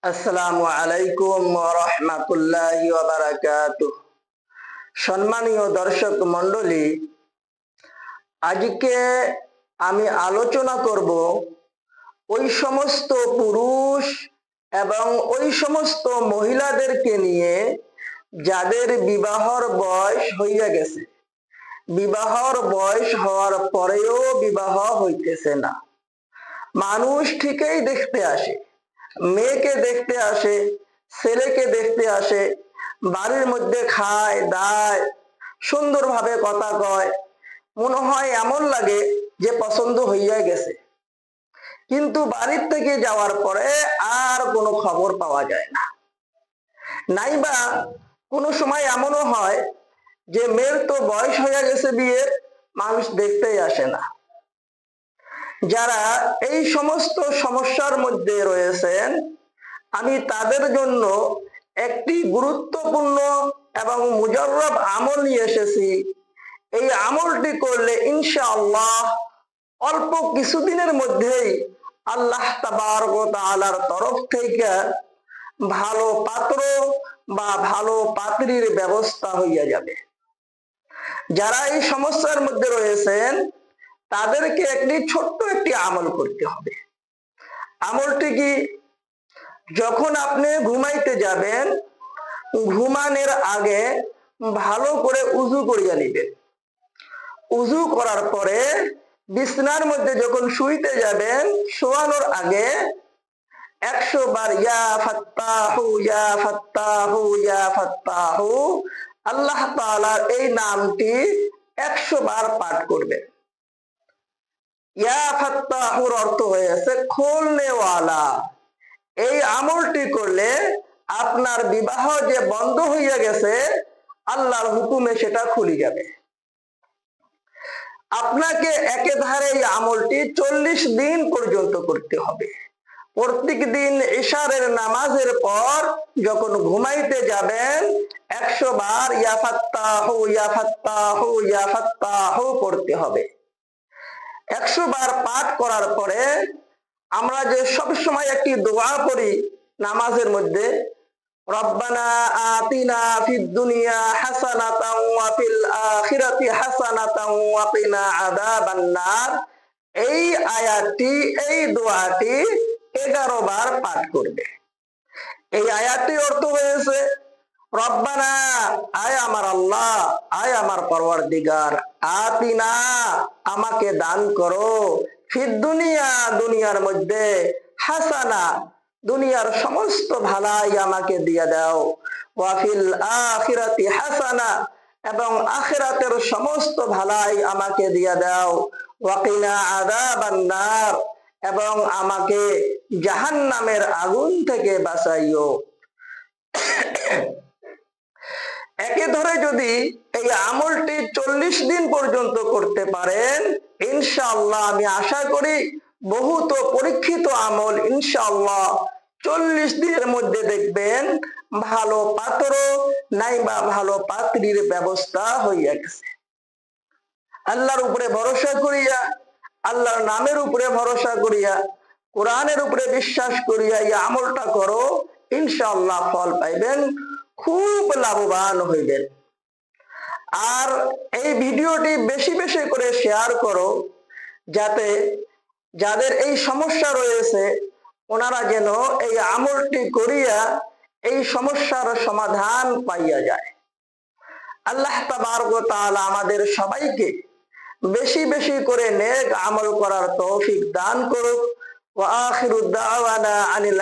আসসালামু আলাইকুম ওয়া রাহমাতুল্লাহি ওয়া বারাকাতুহু। সম্মানীয় দর্শক মণ্ডলী, আজকে আমি আলোচনা করব ওই সমস্ত পুরুষ এবং ওই সমস্ত মহিলাদেরকে নিয়ে যাদের বিবাহর বয়স হইয়া গেছে, বিবাহর বয়স হওয়ার পরেও বিবাহ হইতেছে না। মানুষ ঠিকই দেখতে আসে, মেয়েকে দেখতে আসে, ছেলেকে দেখতে আসে, বাড়ির মধ্যে খায় দায়, সুন্দরভাবে কথা কয়, মনে হয় এমন লাগে যে পছন্দ হইয়া গেছে, কিন্তু বাড়ির থেকে যাওয়ার পরে আর কোনো খবর পাওয়া যায় না। নাইবা কোনো সময় এমনও হয় যে মেয়ের তো বয়স হয়ে গেছে বিয়ের, মানুষ দেখতেই আসে না। যারা এই সমস্ত সমস্যার মধ্যে রয়েছেন, আমি তাদের জন্য একটি গুরুত্বপূর্ণ এবং মুজাররব আমল নিয়ে এসেছি। এই আমলটি করলে ইনশাআল্লাহ অল্প কিছুদিনের মধ্যেই আল্লাহ তাবারক ওয়া তাআলার তরফ থেকে ভালো পাত্র বা ভালো পাত্রীর ব্যবস্থা হইয়া যাবে। যারা এই সমস্যার মধ্যে রয়েছেন তাদেরকে ছোট্ট একটি আমল করতে হবে। আমলটি কি? যখন আপনি ঘুমাইতে যাবেন, ঘুমানোর আগে ভালো করে উযু করিয়া নিবেন। উযু করার পরে বিছানার মধ্যে যখন শুইতে যাবেন, শোয়ানোর আগে 100 বার ইয়া ফাত্তাহু ইয়া ফাত্তাহু ইয়া ফাত্তাহু আল্লাহ তাআলার এই নামটি 100 বার পাঠ করবেন। ইয়া ফাত্তাহুর অর্থ হয়েছে খোলনেওয়ালা। এই আমলটি করলে আপনার বিবাহ যে বন্ধ হইয়া গেছে, আল্লাহর হুকুমে সেটা খুলে যাবে। আপনাকে একেধারে এই আমলটি 40 দিন পর্যন্ত করতে হবে। প্রত্যেক দিন ইশারের নামাজের পর যখন ঘুমাইতে যাবেন 100 বার ইয়া ফাত্তাহু ইয়া ফাত্তাহু ইয়া ফাত্তাহু পড়তে হবে। 100 বার পাঠ করার পরে আমরা যে সব সময় একটি দোয়া পড়ি নামাজের মধ্যে, রব্বানা আতিনা ফিদ দুনিয়া হাসানাতাও ওয়া ফিল আখিরাতি হাসানাতাও ওয়া কিনা আযাবান নার, এই আয়াতটি, এই দোয়াটি 11 বার পাঠ করবে। এই আয়াতটি অর্থ হয়েছে, রব্বানা, আয় আমার আল্লাহ, আয় আমার পরওয়ারদিগার, আতিনা, আমাকে দান করো, ফিদ দুনিয়া, দুনিয়ার মধ্যে, হাসানা, দুনিয়ার সমস্ত ভালাই আমাকে দিয়ে দাও, ওয়া ফিল আখিরাতি হাসানা, এবং আখিরাতের সমস্ত ভালাই আমাকে দিয়ে দাও, ওয়া কিনা আযাবান নার, এবং আমাকে জাহান্নামের আগুন থেকে বাঁচাইও। একে ধরে যদি এই আমলটি 40 দিন পর্যন্ত করতে পারেন, ইনশাআল্লাহ আমি আশা করি বহুত পরীক্ষিত আমল, ইনশাআল্লাহ 40 দিনের মধ্যে দেখবেন ভালো পাত্র নাইবা ভালো পাত্রীর ব্যবস্থা হইয়া গেছে। আল্লাহর উপরে ভরসা করিয়া, আল্লাহর নামের উপরে ভরসা করিয়া, কোরআনের উপরে বিশ্বাস করিয়া এই আমলটা করো, ইনশাআল্লাহ ফল পাইবেন, খুব লাভবান হইবেন। আর এই ভিডিওটি বেশি বেশি করে শেয়ার করো, যাতে যাদের এই সমস্যা রয়েছে ওনারা যেন এই আমলটি করিয়া এই সমস্যার সমাধান পাইয়া যায়। আল্লাহ তাবারক ওয়া তাআলা আমাদের সবাইকে বেশি বেশি করে নেক আমল করার তৌফিক দান করুক। ওয়া আখিরু দাওয়ানা আনিল